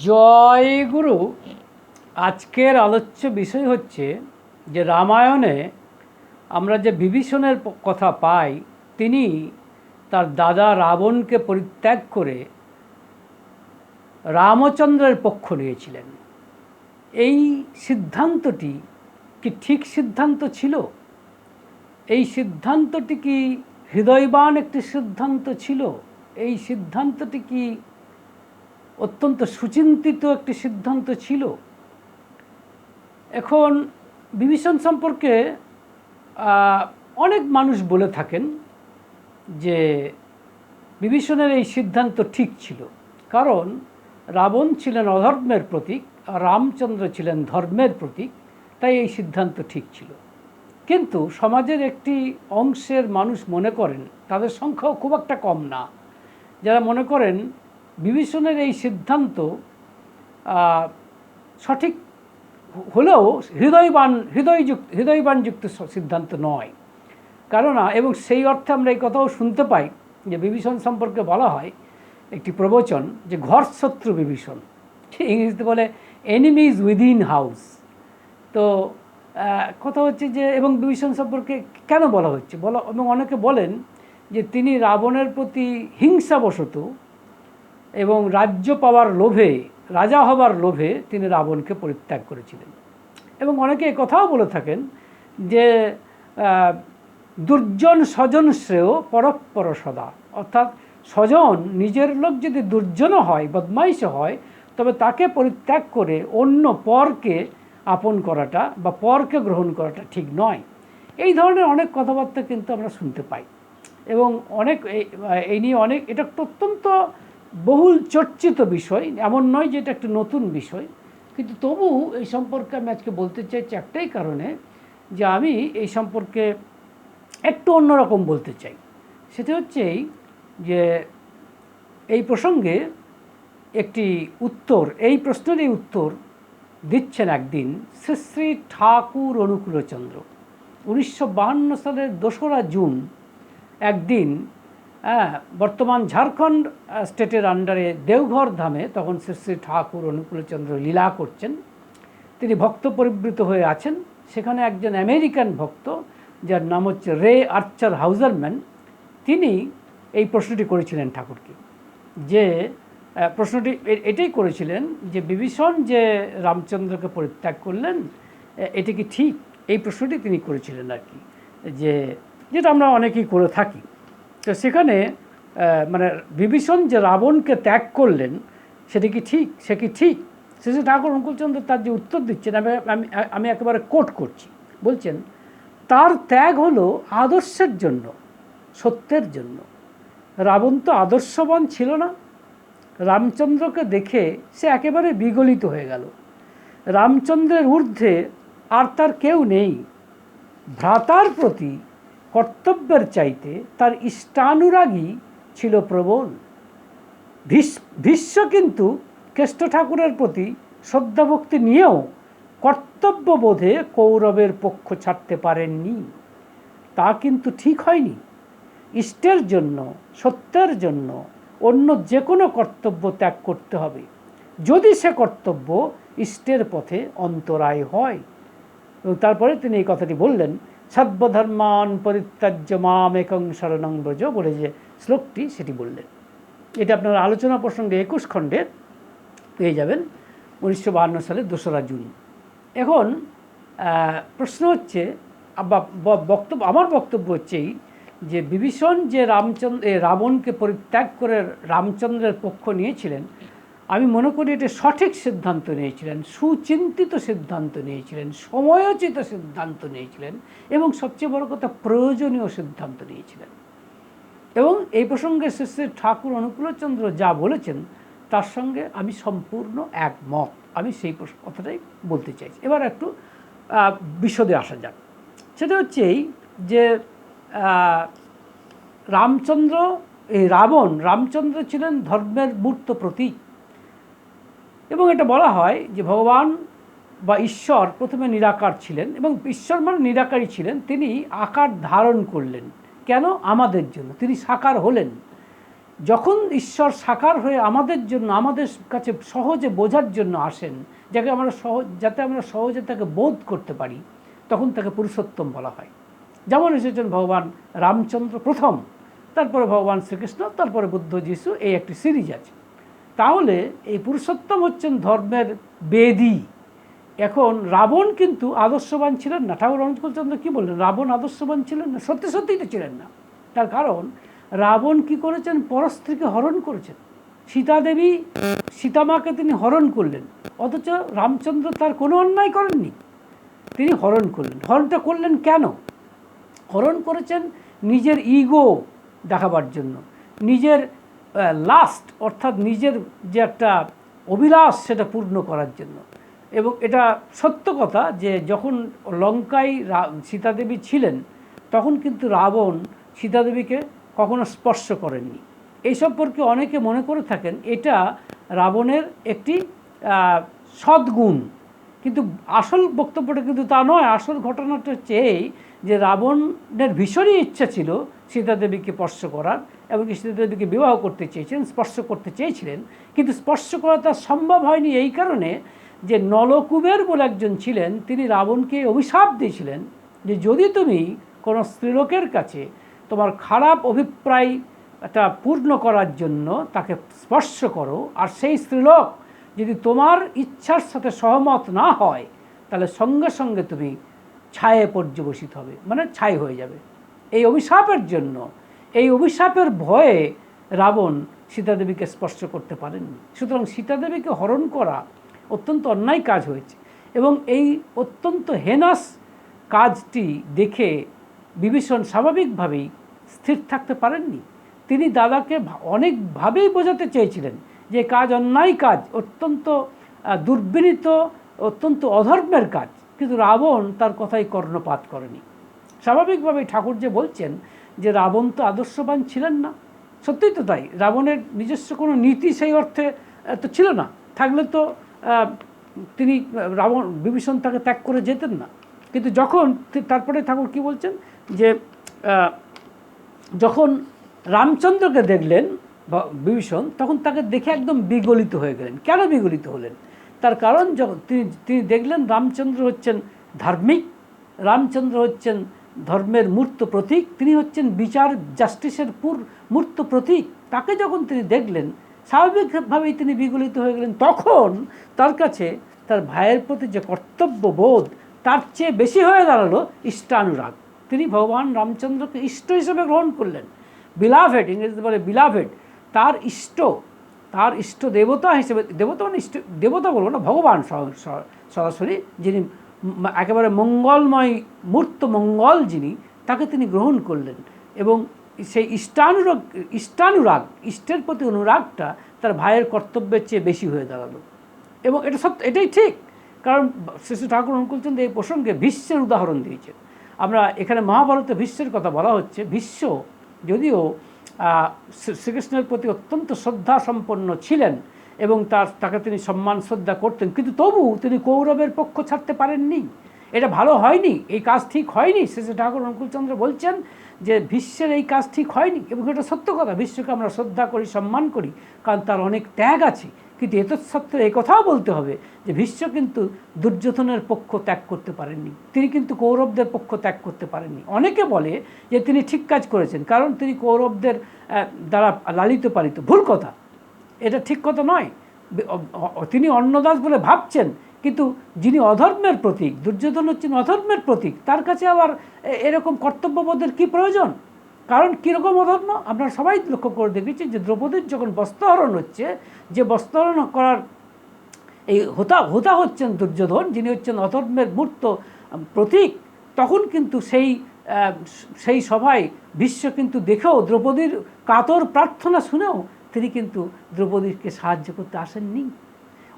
জয় গুরু। আজকের আলোচ্য বিষয় হচ্ছে যে রামায়ণে আমরা যে বিভীষণের কথা পাই, তিনি তার দাদা রাবণকে পরিত্যাগ করে রামচন্দ্রের পক্ষ নিয়েছিলেন। এই সিদ্ধান্তটি কি ঠিক সিদ্ধান্ত ছিল? এই সিদ্ধান্তটি কি হৃদয়বান একটি সিদ্ধান্ত ছিল? এই সিদ্ধান্তটি কি অত্যন্ত সুচিন্তিত একটি সিদ্ধান্ত ছিল? এখন বিভীষণ সম্পর্কে অনেক মানুষ বলে থাকেন যে বিভীষণের এই সিদ্ধান্ত ঠিক ছিল, কারণ রাবণ ছিলেন অধর্মের প্রতীক আর রামচন্দ্র ছিলেন ধর্মের প্রতীক, তাই এই সিদ্ধান্ত ঠিক ছিল। কিন্তু সমাজের একটি অংশের মানুষ মনে করেন, তাদের সংখ্যাও খুব একটা কম না, যারা মনে করেন বিভীষণের এই সিদ্ধান্ত সঠিক হলেও হৃদয়বানযুক্ত সিদ্ধান্ত নয়। কেননা এবং সেই অর্থে আমরা এই কথাও শুনতে পাই যে বিভীষণ সম্পর্কে বলা হয় একটি প্রবচন যে ঘর শত্রু বিভীষণ, ইংরেজিতে বলে এনিমিজ উইদিন হাউস। তো কথা হচ্ছে যে এবং বিভীষণ সম্পর্কে কেন বলা হচ্ছে এবং অনেকে বলেন যে তিনি রাবণের প্রতি হিংসাবশত এবং রাজ্য পাওয়ার লোভে, রাজা হবার লোভে তিনি রাবণকে পরিত্যাগ করেছিলেন। এবং অনেকে কথাও বলে থাকেন যে দুর্জন স্বজন শ্রেয় পরস্পর সদা, অর্থাৎ স্বজন নিজের লোক যদি দুর্জনও হয়, বদমাইশ হয়, তবে তাকে পরিত্যাগ করে অন্য পরকে আপন করাটা বা পরকে গ্রহণ করাটা ঠিক নয়। এই ধরনের অনেক কথাবার্তা কিন্তু আমরা শুনতে পাই এবং অনেক এই নিয়ে অনেক, এটা অত্যন্ত বহুল চর্চিত বিষয়, এমন নয় যে এটা একটা নতুন বিষয়। কিন্তু তবু এই সম্পর্কে আমি আজকে বলতে চাইছি একটাই কারণে, যে আমি এই সম্পর্কে একটু অন্যরকম বলতে চাই। সেটা হচ্ছে যে এই প্রসঙ্গে একটি উত্তর, এই প্রশ্নেরই উত্তর দিচ্ছেন একদিন শ্রী শ্রী ঠাকুর অনুকূলচন্দ্র। 1952 সালের 2রা জুন একদিন বর্তমান ঝাড়খণ্ড স্টেটের আন্ডারে দেওঘর ধামে, তখন শ্রী শ্রী ঠাকুর অনুকূলচন্দ্র লীলা করছেন। তিনি ভক্ত পরিবৃত হয়ে আছেন। সেখানে একজন আমেরিকান ভক্ত, যার নাম হচ্ছে রে আর্চার হাউজারম্যান, তিনি এই প্রশ্নটি করেছিলেন ঠাকুরকে, যে প্রশ্নটি এটাই করেছিলেন যে বিভীষণ যে রামচন্দ্রকে পরিত্যাগ করলেন, এটি কি ঠিক? এই প্রশ্নটি তিনি করেছিলেন আর কি, যেটা আমরা অনেকেই করে থাকি। তো সেখানে মানে বিভীষণ যে রাবণকে ত্যাগ করলেন, সেটি কি ঠিক? সে কি ঠিক? শ্রী শ্রী ঠাকুর অনুকূলচন্দ্র তার যে উত্তর দিচ্ছেন, আমি একেবারে কোট করছি। বলছেন, তার ত্যাগ হলো আদর্শের জন্য, সত্যের জন্য। রাবণ তো আদর্শবান ছিল না। রামচন্দ্রকে দেখে সে একেবারে বিগলিত হয়ে গেল। রামচন্দ্রের ঊর্ধ্বে আর তার কেউ নেই। ভ্রাতার প্রতি কর্তব্যের চাইতে তার ইষ্টানুরাগী ছিল প্রবল। ভীষ্ম কিন্তু কেষ্ট ঠাকুরের প্রতি শ্রদ্ধাভক্তি নিয়েও কর্তব্যবোধে কৌরবের পক্ষ ছাড়তে পারেননি। তা কিন্তু ঠিক হয়নি। ইষ্টের জন্য, সত্যের জন্য অন্য যে কোনো কর্তব্য ত্যাগ করতে হবে, যদি সে কর্তব্য ইষ্টের পথে অন্তরায় হয়। এবং তারপরে তিনি এই কথাটি বললেন, সর্বধর্মান পরিত্যাজ্য মাম একং শরণং ব্রজ বলে যে শ্লোকটি, সেটি বললেন। এটা আপনার আলোচনা প্রসঙ্গে 21 খণ্ডে পেয়ে যাবেন, 1952 সালের 2রা জুন। এখন প্রশ্ন হচ্ছে, আমার বক্তব্য হচ্ছে যে বিভীষণ যে রাবণকে পরিত্যাগ করে রামচন্দ্রের পক্ষ নিয়েছিলেন, আমি মনে করি এটা সঠিক সিদ্ধান্ত নিয়েছিলেন, সুচিন্তিত সিদ্ধান্ত নিয়েছিলেন, সময়োচিত সিদ্ধান্ত নিয়েছিলেন এবং সবচেয়ে বড় কথা প্রয়োজনীয় সিদ্ধান্ত নিয়েছিলেন। এবং এই প্রসঙ্গে শ্রী শ্রী ঠাকুর অনুকূলচন্দ্র যা বলেছেন তার সঙ্গে আমি সম্পূর্ণ একমত। আমি সেই কথাটাই বলতে চাইছি। এবার একটু বিশদে আসা যাক। সেটা হচ্ছে যে রামচন্দ্র ছিলেন ধর্মের মূর্ত প্রতীক। এবং এটা বলা হয় যে ভগবান বা ঈশ্বর প্রথমে নিরাকার ছিলেন, এবং ঈশ্বর মানে নিরাকারই ছিলেন। তিনি আকার ধারণ করলেন কেন? আমাদের জন্য। তিনি সাকার হলেন যখন ঈশ্বর সাকার হয়ে আমাদের জন্য, আমাদের কাছে সহজে বোঝার জন্য আসেন, যাতে আমরা সহজে তাকে বোধ করতে পারি, তখন তাকে পুরুষোত্তম বলা হয়। যেমন এসেছেন ভগবান রামচন্দ্র প্রথম, তারপরে ভগবান শ্রীকৃষ্ণ, তারপরে বুদ্ধ যিশু, এই একটি সিরিজ আছে। তাহলে এই পুরুষোত্তম হচ্ছেন ধর্মের বেদী। এখন রাবণ কিন্তু আদর্শবান ছিলেন না। ঠাকুর অনুকূলচন্দ্র কী বললেন? রাবণ আদর্শবান ছিলেন না, সত্যি সত্যিই তো ছিলেন না। তার কারণ রাবণ কি করেছেন? পরস্ত্রীকে হরণ করেছেন। সীতাদেবী, সীতামাকে তিনি হরণ করলেন, অথচ রামচন্দ্র তার কোনো অন্যায় করেননি, তিনি হরণ করলেন। হরণটা করলেন কেন? হরণ করেছেন নিজের ইগো দেখাবার জন্য, নিজের লাস্ট অর্থাৎ নিজের যে একটা অভিলাষ সেটা পূর্ণ করার জন্য। এবং এটা সত্য কথা যে যখন লঙ্কায় সীতাদেবী ছিলেন, তখন কিন্তু রাবণ সীতাদেবীকে কখনো স্পর্শ করেননি। এই সম্পর্কে অনেকে মনে করে থাকেন এটা রাবণের একটি সদ্গুণ, কিন্তু আসল বক্তব্যটা কিন্তু তা নয়। আসল ঘটনাটা হচ্ছে এই যে রাবণের ভীষণই ইচ্ছা ছিল সীতাদেবীকে স্পর্শ করার, এবং সীতাদেবীকে বিবাহ করতে চেয়েছিলেন, স্পর্শ করতে চেয়েছিলেন, কিন্তু স্পর্শ করা তার সম্ভব হয়নি এই কারণে যে নলকুবের বলে একজন ছিলেন, তিনি রাবণকে অভিশাপ দিয়েছিলেন যে যদি তুমি কোনো স্ত্রীলোকের কাছে তোমার খারাপ অভিপ্রায়টা পূর্ণ করার জন্য তাকে স্পর্শ করো, আর সেই স্ত্রীলোক যদি তোমার ইচ্ছার সাথে সহমত না হয়, তাহলে সঙ্গে সঙ্গে তুমি ছায়ে পর্যবসিত হবে, মানে ছাই হয়ে যাবে। এই অভিশাপের জন্য, এই অভিশাপের ভয়ে রাবণ সীতাদেবীকে স্পর্শ করতে পারেননি। সুতরাং সীতাদেবীকে হরণ করা অত্যন্ত অন্যায় কাজ হয়েছে, এবং এই অত্যন্ত হেনাস কাজটি দেখে বিভীষণ স্বাভাবিকভাবেই স্থির থাকতে পারেননি। তিনি দাদাকে অনেকভাবেই বোঝাতে চেয়েছিলেন যে কাজ অন্যায় কাজ, অত্যন্ত দুর্বিনীত, অত্যন্ত অধর্মের কাজ, কিন্তু রাবণ তার কথাই কর্ণপাত করেনি। স্বাভাবিকভাবেই ঠাকুর যে বলছেন যে রাবণ তো আদর্শবান ছিলেন না, সত্যিই তো তাই। রাবণের নিজস্ব কোনো নীতি সেই অর্থে তো ছিল না, থাকলে তো তিনি বিভীষণ তাকে ত্যাগ করে যেতেন না। কিন্তু যখন তারপরে ঠাকুর কি বলছেন যে যখন রামচন্দ্রকে দেখলেন বিভীষণ, তখন তাকে দেখে একদম বিগলিত হয়ে গেলেন। কেন বিগলিত হলেন? তার কারণ যখন তিনি দেখলেন রামচন্দ্র হচ্ছেন ধার্মিক, রামচন্দ্র হচ্ছেন ধর্মের মূর্ত প্রতীক, তিনি হচ্ছেন বিচার জাস্টিসের মূর্ত প্রতীক। তাকে যখন তিনি দেখলেন, স্বাভাবিকভাবেই তিনি বিগলিত হয়ে গেলেন। তখন তার কাছে তার ভাইয়ের প্রতি যে কর্তব্যবোধ, তার চেয়ে বেশি হয়ে দাঁড়ালো ইষ্টানুরাগ। তিনি ভগবান রামচন্দ্রকে ইষ্ট হিসেবে গ্রহণ করলেন। বিলাভেড, ইংরেজিতে বলে বিলাভেড, তার ইষ্ট দেবতা হিসেবে, দেবতা মানে দেবতা বলবো না, ভগবান সরাসরি, যিনি একেবারে মঙ্গলময় মূর্ত মঙ্গল, যিনি, তাকে তিনি গ্রহণ করলেন। এবং সেই ইষ্টানুরাগ, ইষ্টের প্রতি অনুরাগটা তার ভাইয়ের কর্তব্যের চেয়ে বেশি হয়ে দাঁড়ালো। এবং এটা সত্য, এটাই ঠিক। কারণ শ্রী ঠাকুর অনুকূলচন্দ্র এই প্রসঙ্গে ভীষ্মের উদাহরণ দিয়েছেন। আমরা এখানে মহাভারতে ভীষ্মের কথা বলা হচ্ছে। ভীষ্ম যদিও শ্রীকৃষ্ণের প্রতি অত্যন্ত শ্রদ্ধা সম্পন্ন ছিলেন এবং তাকে তিনি সম্মান শ্রদ্ধা করতেন, কিন্তু তবু তিনি কৌরবের পক্ষ ছাড়তে পারেননি। এটা ভালো হয়নি, এই কাজ ঠিক হয়নি। শ্রী ঠাকুর অনুকূলচন্দ্র বলছেন যে ভীষ্মের এই কাজ ঠিক হয়নি, এবং এটা সত্য কথা। ভীষ্মকে আমরা শ্রদ্ধা করি, সম্মান করি, কারণ তার অনেক ত্যাগ আছে। কিন্তু এতৎসত্ত্বেও এই কথাও বলতে হবে যে ভীষ্ম কিন্তু দুর্যোধনের পক্ষ ত্যাগ করতে পারেননি, তিনি কিন্তু কৌরবদের পক্ষ ত্যাগ করতে পারেননি। অনেকে বলে যে তিনি ঠিক কাজ করেছেন, কারণ তিনি কৌরবদের দ্বারা লালিত পালিত। ভুল কথা, এটা ঠিক কথা নয়। তিনি অন্নদাস বলে ভাবছেন, কিন্তু যিনি অধর্মের প্রতীক, দুর্যোধন হচ্ছেন অধর্মের প্রতীক, তার কাছে আবার এরকম কর্তব্যবোধের কী প্রয়োজন? কারণ কীরকম অধর্ম আপনারা সবাই লক্ষ্য করে দেখেছেন যে দ্রৌপদীর যখন বস্ত্রহরণ হচ্ছে, যে বস্ত্রহরণ করার এই হোতা হচ্ছেন দুর্যোধন, যিনি হচ্ছেন অধর্মের মূর্ত প্রতীক, তখন কিন্তু সেই সভায় ভীষ্ম কিন্তু দেখেও, দ্রৌপদীর কাতর প্রার্থনা শুনেও তিনি কিন্তু দ্রৌপদীকে সাহায্য করতে আসেননি।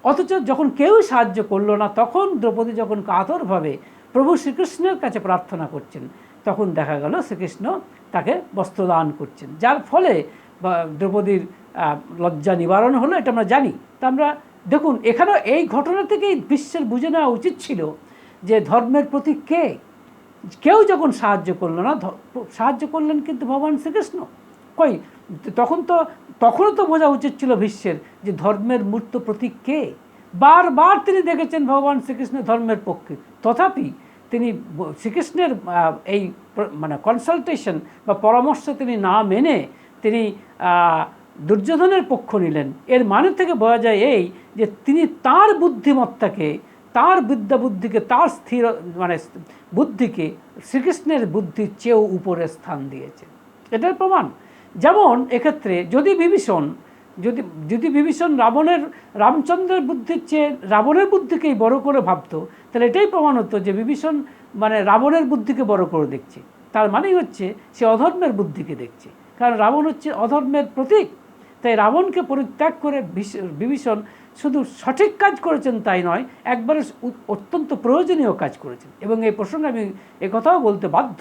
অথচ যখন কেউ সাহায্য করলো না, তখন দ্রৌপদী যখন কাতরভাবে প্রভু শ্রীকৃষ্ণের কাছে প্রার্থনা করছেন, তখন দেখা গেল শ্রীকৃষ্ণ তাকে বস্ত্রদান করছেন, যার ফলে দ্রৌপদীর লজ্জা নিবারণ হলো। এটা আমরা জানি। তা আমরা দেখুন, এখানেও এই ঘটনা থেকেই বিশ্বের বুঝে নেওয়া উচিত ছিল যে ধর্মের প্রতীক কে। কেউ যখন সাহায্য করলো না, সাহায্য করলেন কিন্তু ভগবান শ্রীকৃষ্ণ। তখনও তো বোঝা উচিত ছিল ভীষ্মের যে ধর্মের মূর্ত প্রতীক কে। বারবার তিনি দেখেছেন ভগবান শ্রীকৃষ্ণের ধর্মের পক্ষে, তথাপি তিনি শ্রীকৃষ্ণের এই মানে কনসালটেশন বা পরামর্শ তিনি না মেনে তিনি দুর্যোধনের পক্ষ নিলেন। এর মানে থেকে বোঝা যায় এই যে তিনি তার বুদ্ধিমত্তাকে, তার বিদ্যা বুদ্ধিকে, তার স্থির মানে বুদ্ধিকে শ্রীকৃষ্ণের বুদ্ধির চেয়েও উপরে স্থান দিয়েছেন। এটার প্রমাণ। যেমন এক্ষেত্রে যদি বিভীষণ রামচন্দ্রের বুদ্ধির চেয়ে রাবণের বুদ্ধিকেই বড় করে ভাবতো, তাহলে এটাই প্রমাণ হতো যে বিভীষণ মানে রাবণের বুদ্ধিকে বড় করে দেখছে। তার মানেই হচ্ছে সে অধর্মের বুদ্ধিকে দেখছে, কারণ রাবণ হচ্ছে অধর্মের প্রতীক। তাই রাবণকে পরিত্যাগ করে বিভীষণ শুধু সঠিক কাজ করেছেন তাই নয়, একবারে অত্যন্ত প্রয়োজনীয় কাজ করেছেন। এবং এই প্রসঙ্গে আমি একথাও বলতে বাধ্য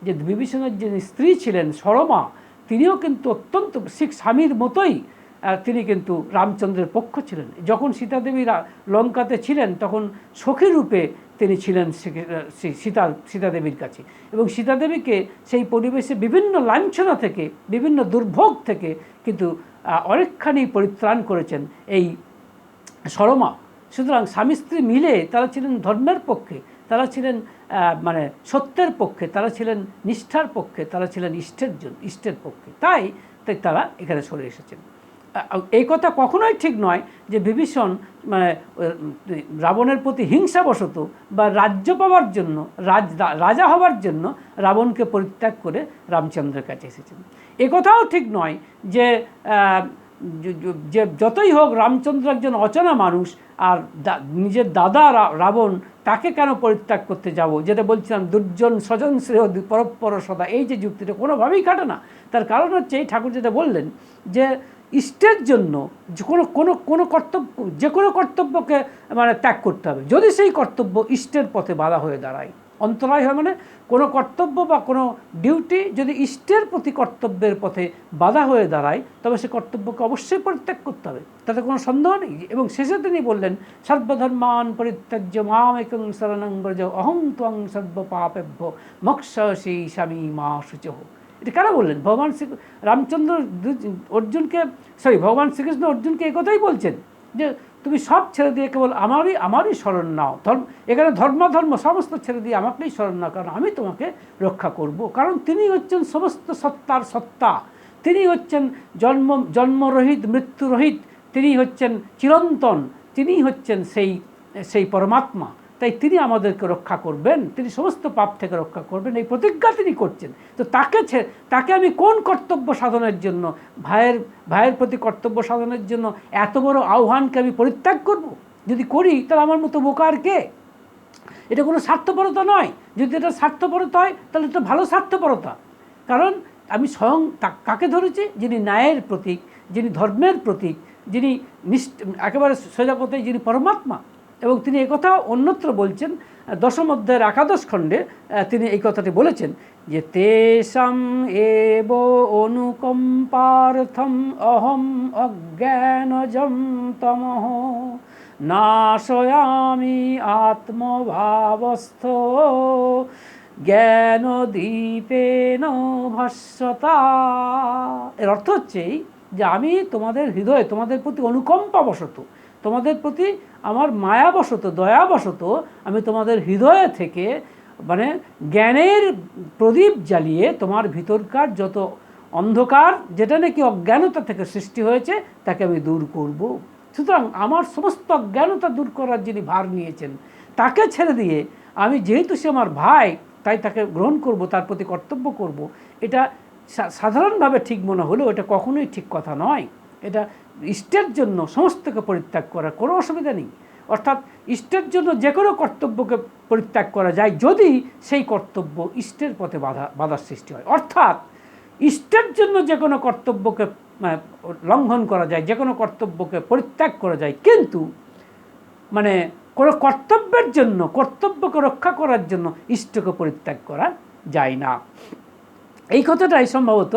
যে বিভীষণের যিনি স্ত্রী ছিলেন সরমা, তিনিও কিন্তু অত্যন্ত স্বামীর মতোই তিনি কিন্তু রামচন্দ্রের পক্ষ ছিলেন। যখন সীতাদেবী লঙ্কাতে ছিলেন তখন সখী রূপে তিনি ছিলেন সীতাদেবীর কাছে, এবং সীতাদেবীকে সেই পরিবেশে বিভিন্ন লাঞ্ছনা থেকে, বিভিন্ন দুর্ভোগ থেকে কিন্তু অনেকখানি পরিত্রাণ করেছেন এই সরমা। সুতরাং স্বামী স্ত্রী মিলে তারা ছিলেন ধর্মের পক্ষে, তারা ছিলেন মানে সত্যের পক্ষে, তারা ছিলেন নিষ্ঠার পক্ষে, তারা ছিলেন ইষ্টের পক্ষে। তাই তারা এখানে সরে এসেছেন। এই কথা কখনোই ঠিক নয় যে বিভীষণ মানে রাবণের প্রতি হিংসাবশত বা রাজ্য পাওয়ার জন্য, রাজা হওয়ার জন্য রাবণকে পরিত্যাগ করে রামচন্দ্রের কাছে এসেছেন। এ কথাও ঠিক নয় যে যতই হোক রামচন্দ্র একজন অচেনা মানুষ, আর নিজের দাদা রাবণ, তাকে কেন পরিত্যাগ করতে যাব। যেটা বলছিলাম দুর্জন স্বজন শ্রেয় পরস্পর সদা, এই যে যুক্তিটা কোনোভাবেই কাটে না। তার কারণ হচ্ছে এই ঠাকুর যেটা বললেন যে ইষ্টের জন্য কোনো কর্তব্য, যে কোনো কর্তব্যকে মানে ত্যাগ করতে হবে যদি সেই কর্তব্য ইষ্টের পথে বাধা হয়ে দাঁড়ায়। অন্তরায় হয় মানে কোনো কর্তব্য বা কোনো ডিউটি যদি ইষ্টের প্রতি কর্তব্যের পথে বাধা হয়ে দাঁড়ায়, তবে সে কর্তব্যকে অবশ্যই পরিত্যাগ করতে হবে, তাতে কোনো সন্দেহ নেই। এবং শেষে তিনি বললেন সর্বধর্মান পরিত্যাজ্য মামেকং শরণং ব্রজ অহং ত্বং সর্বপাপেভ্য মোক্ষয়সি স্বামী মা শুচঃ। এটা কেন বললেন? ভগবান শ্রীকৃষ্ণ অর্জুনকে এই কথাই বলছেন যে তুমি সব ছেড়ে দিয়ে কেবল আমারই শরণ নাও। এখানে ধর্ম সমস্ত ছেড়ে দিয়ে আমাকেই শরণ নাও, কারণ আমি তোমাকে রক্ষা করব। কারণ তিনি হচ্ছেন সমস্ত সত্তার সত্তা, তিনি হচ্ছেন জন্মরহিত মৃত্যুরহিত, তিনি হচ্ছেন চিরন্তন, তিনি হচ্ছেন সেই পরমাত্মা। তাই তিনি আমাদেরকে রক্ষা করবেন, তিনি সমস্ত পাপ থেকে রক্ষা করবেন, এই প্রতিজ্ঞা তিনি করছেন। তো তাকে আমি কোন কর্তব্য সাধনের জন্য, ভাইয়ের প্রতি কর্তব্য সাধনের জন্য এত বড় আহ্বানকে আমি পরিত্যাগ করব? যদি করি তাহলে আমার মতো বোকার কে? এটা কোনো স্বার্থপরতা নয়। যদি এটা স্বার্থপরতা হয় তাহলে এটা ভালো স্বার্থপরতা। কারণ আমি স্বয়ং কাকে ধরেছি? যিনি ন্যায়ের প্রতীক, যিনি ধর্মের প্রতীক, যিনি একেবারে সোজা কথায় যিনি পরমাত্মা। এবং তিনি এই কথা অন্যত্র বলছেন, দশম অধ্যায়ের একাদশ খণ্ডে তিনি এই কথাটি বলেছেন যে তেষাং এব অনুকম্পার্থম অহম অজ্ঞানজম তমঃ নাশয়ামি আত্মভাবস্থ জ্ঞানদীপেন ভাস্বতা। এর অর্থ হচ্ছে যে আমি তোমাদের হৃদয়ে, তোমাদের প্রতি অনুকম্পাবশত, তোমাদের প্রতি আমার মায়াবশত, দয়াবশত আমি তোমাদের হৃদয়ে থেকে মানে জ্ঞানের প্রদীপ জ্বালিয়ে তোমার ভিতরকার যত অন্ধকার, যেটা নাকি অজ্ঞানতা থেকে সৃষ্টি হয়েছে, তাকে আমি দূর করব। সুতরাং আমার সমস্ত অজ্ঞানতা দূর করার যিনি ভার নিয়েছেন, তাকে ছেড়ে দিয়ে আমি, যেহেতু সে আমার ভাই, তাই তাকে গ্রহণ করব, তার প্রতি কর্তব্য করব। এটা সাধারণভাবে ঠিক মনে হলেও এটা কখনোই ঠিক কথা নয়। এটা ইষ্টের জন্য সমস্তকে পরিত্যাগ করার কোনো অসুবিধা নেই। অর্থাৎ ইষ্টের জন্য যে কোনো কর্তব্যকে পরিত্যাগ করা যায় যদি সেই কর্তব্য ইষ্টের পথে বাধার সৃষ্টি হয়। অর্থাৎ ইষ্টের জন্য যে কোনো কর্তব্যকে লঙ্ঘন করা যায়, যে কোনো কর্তব্যকে পরিত্যাগ করা যায়, কিন্তু মানে কোনো কর্তব্যের জন্য, কর্তব্যকে রক্ষা করার জন্য ইষ্টকে পরিত্যাগ করা যায় না। এই কথাটাই সম্ভবত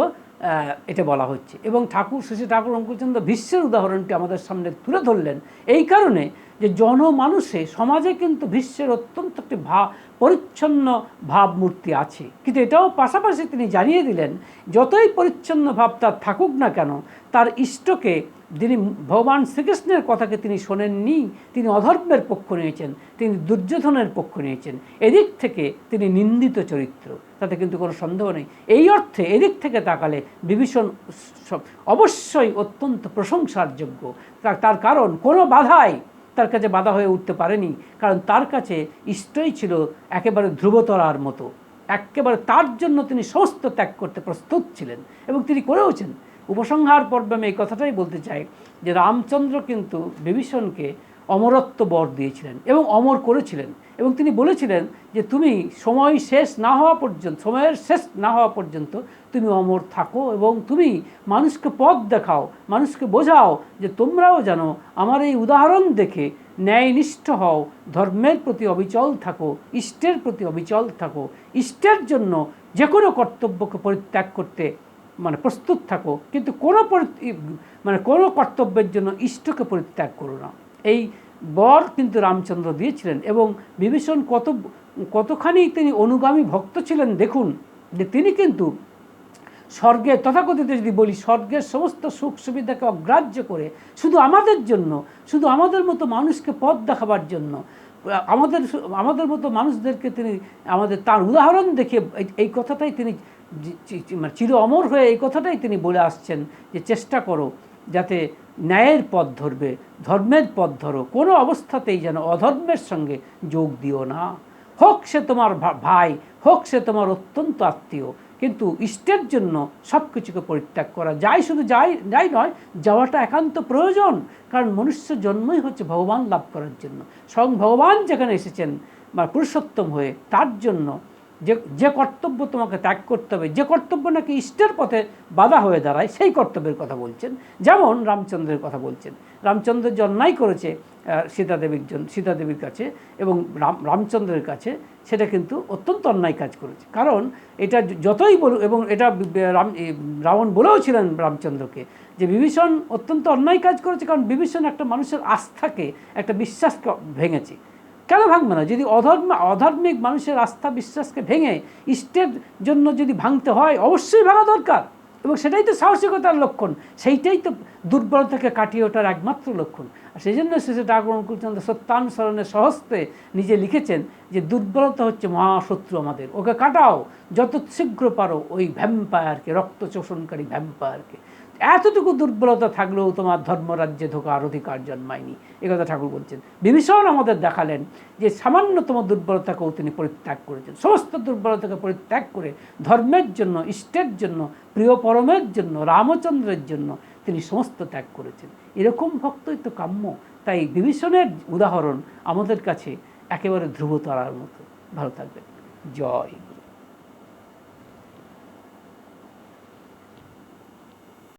এটা বলা হচ্ছে। এবং শ্রী ঠাকুর অঙ্কুরচন্দ্র ভীষ্মের উদাহরণটি আমাদের সামনে তুলে ধরলেন এই কারণে যে জনমানুষে সমাজে কিন্তু ভীষ্মের অত্যন্ত একটি পরিচ্ছন্ন ভাবমূর্তি আছে, কিন্তু এটাও পাশাপাশি তিনি জানিয়ে দিলেন যতই পরিচ্ছন্ন ভাব তার থাকুক না কেন, তার ইষ্টকে যিনি ভগবান শ্রীকৃষ্ণের কথাকে তিনি শোনেননি, তিনি অধর্মের পক্ষ নিয়েছেন, তিনি দুর্যোধনের পক্ষ নিয়েছেন, এদিক থেকে তিনি নিন্দিত চরিত্র, তাতে কিন্তু কোনো সন্দেহ নেই। এই অর্থে এদিক থেকে তাকালে বিভীষণ অবশ্যই অত্যন্ত প্রশংসার যোগ্য। তার কারণ কোনো বাধাই তার কাছে বাধা হয়ে উঠতে পারেনি, কারণ তার কাছে ইষ্টই ছিল একেবারে ধ্রুবতরার মতো, একেবারে তার জন্য তিনি সমস্ত ত্যাগ করতে প্রস্তুত ছিলেন এবং তিনি করেওছেন। উপসংহার পর্বে আমি এই কথাটাই বলতে চাই যে রামচন্দ্র কিন্তু বিভীষণকে অমরত্ব বর দিয়েছিলেন এবং অমর করেছিলেন, এবং তিনি বলেছিলেন যে তুমি সময়ের শেষ না হওয়া পর্যন্ত তুমি অমর থাকো এবং তুমি মানুষকে পথ দেখাও, মানুষকে বোঝাও যে তোমরাও জানো আমার এই উদাহরণ দেখে ন্যায়নিষ্ঠ হও, ধর্মের প্রতি অবিচল থাকো, ইষ্টের প্রতি অবিচল থাকো, ইষ্টের জন্য যে কোনো কর্তব্যকে পরিত্যাগ করতে প্রস্তুত থাকো, কিন্তু কোনো কর্তব্যের জন্য ইষ্টকে পরিত্যাগ করো না। এই বর কিন্তু রামচন্দ্র দিয়েছিলেন এবং বিভীষণ কতখানি তিনি অনুগামী ভক্ত ছিলেন দেখুন, যে তিনি কিন্তু স্বর্গের তথাকথিত যদি বলি স্বর্গের সমস্ত সুখ সুবিধাকে অগ্রাহ্য করে শুধু আমাদের জন্য, শুধু আমাদের মতো মানুষকে পথ দেখাবার জন্য, আমাদের মতো মানুষদেরকে তিনি তার উদাহরণ দেখে এই কথাটাই তিনি চির অমর হয়ে এই কথাটাই তিনি বলে আসছেন যে চেষ্টা করো যাতে ন্যায়ের পথ ধরবে, ধর্মের পথ ধরো, কোনো অবস্থাতেই যেন অধর্মের সঙ্গে যোগ দিও না, হোক সে তোমার ভাই, হোক সে তোমার অত্যন্ত আত্মীয়, কিন্তু ইষ্টের জন্য সব কিছুকে পরিত্যাগ করা যায়, শুধু যাই নয়, যাওয়াটা একান্ত প্রয়োজন, কারণ মনুষ্য জন্মই হচ্ছে ভগবান লাভ করার জন্য। স্বয়ং ভগবান যেখানে এসেছেন পুরুষোত্তম হয়ে, তার জন্য যে কর্তব্য তোমাকে ত্যাগ করতে হবে, যে কর্তব্য নাকি ইষ্টের পথে বাধা হয়ে দাঁড়ায়, সেই কর্তব্যের কথা বলছেন। যেমন রামচন্দ্রের কথা বলছেন, রামচন্দ্র যে অন্যায় করেছে সীতাদেবীর কাছে এবং রামচন্দ্রের কাছে, সেটা কিন্তু অত্যন্ত অন্যায় কাজ করেছে। কারণ এটা যতই বলুক, এবং এটা রাবণ বলেও ছিলেন রামচন্দ্রকে যে বিভীষণ অত্যন্ত অন্যায় কাজ করেছে, কারণ বিভীষণ একটা মানুষের আস্থাকে, একটা বিশ্বাসকে ভেঙেছে। কেন ভাঙবে না? যদি অধার্মিক মানুষের আস্থা বিশ্বাসকে ভেঙে ইষ্টের জন্য যদি ভাঙতে হয়, অবশ্যই ভাঙা দরকার, এবং সেটাই তো সাহসিকতার লক্ষণ, সেইটাই তো দুর্বলতাকে কাটিয়ে ওঠার একমাত্র লক্ষণ। আর সেই জন্য শ্রী ঠাকুর অঙ্কুরচন্দ্র সত্যানুসরণের সহস্তে নিজে লিখেছেন যে দুর্বলতা হচ্ছে মহাশত্রু আমাদের, ওকে কাটাও যত শীঘ্র পারো ওই ভ্যাম্পায়ারকে, রক্ত শোষণকারী ভ্যাম্পায়ারকে। এতটুকু দুর্বলতা থাকলেও তোমার ধর্মরাজ্যে ঢোকার অধিকার জন্মায়নি, এ কথা ঠাকুর বলছেন। বিভীষণ আমাদের দেখালেন যে সামান্যতম দুর্বলতাকেও তিনি পরিত্যাগ করেছেন, সমস্ত দুর্বলতাকে পরিত্যাগ করে ধর্মের জন্য, ইষ্টের জন্য, প্রিয় পরমের জন্য, রামচন্দ্রের জন্য তিনি সমস্ত ত্যাগ করেছেন। এরকম ভক্তই তো কাম্য। তাই বিভীষণের উদাহরণ আমাদের কাছে একেবারে ধ্রুবতারার মতো। ভালো থাকবেন। জয়।